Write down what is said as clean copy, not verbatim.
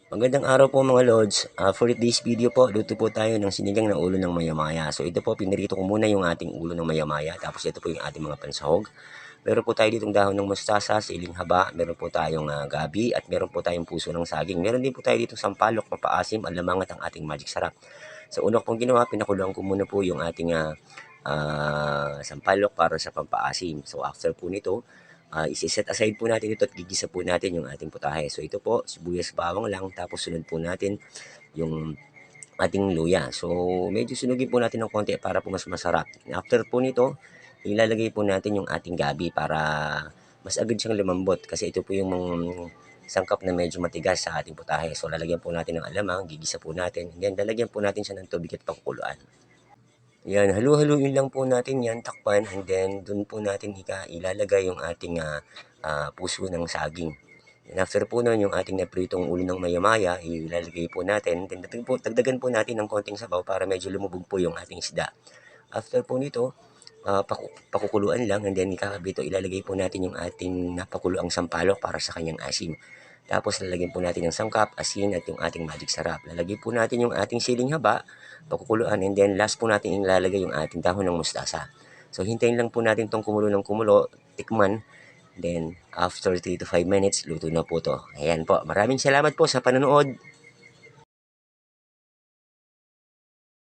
Magandang araw po mga Lods. For this video po, luto po tayo ng sinigang na ulo ng maya-maya. So ito po, pinirito ko muna yung ating ulo ng maya-maya. Tapos ito po yung ating mga pansahog. Meron po tayo ditong dahon ng mustasa, siling haba. Meron po tayong gabi at meron po tayong puso ng saging. Meron din po tayo ditong sampalok, mapaasim, alamang at ang ating magic sarap. So una pong ginawa, pinakuluan ko muna po yung ating sampalok para sa pampaasim. So after po nito, isi-set aside po natin ito at gigisa po natin yung ating putahe. So ito po, sibuyas bawang lang, tapos sunod po natin yung ating luya. So medyo sunugin po natin ng konti para po mas masarap. After po nito, ilalagay po natin yung ating gabi para mas agad siyang lumambot kasi ito po yung sangkap na medyo matigas sa ating putahe. So lalagyan po natin ng alamang, gigisa po natin, and then lalagyan po natin siya ng tubig at pakukuluan. Yan, halu-haluin lang po natin yan, takpan, and then dun po natin ilalagay yung ating puso ng saging. And after po nun, yung ating napritong ulo ng maya-maya, ilalagay po natin. Then dagdagan po natin ng konting sabaw para medyo lumubog po yung ating isda. After po nito, pakukuluan lang, and then ikakabito, ilalagay po natin yung ating napakuluang sampalok para sa kanyang asim. Tapos lalagyan po natin ng sangkap, asin at yung ating magic sarap. Lalagyan po natin yung ating siling haba, pakukuluan, and then last po natin ilalagay yung ating dahon ng mustasa. So hintayin lang po natin tong kumulo ng kumulo, tikman, then after 3 to 5 minutes, luto na po to. Ayan po, maraming salamat po sa panonood.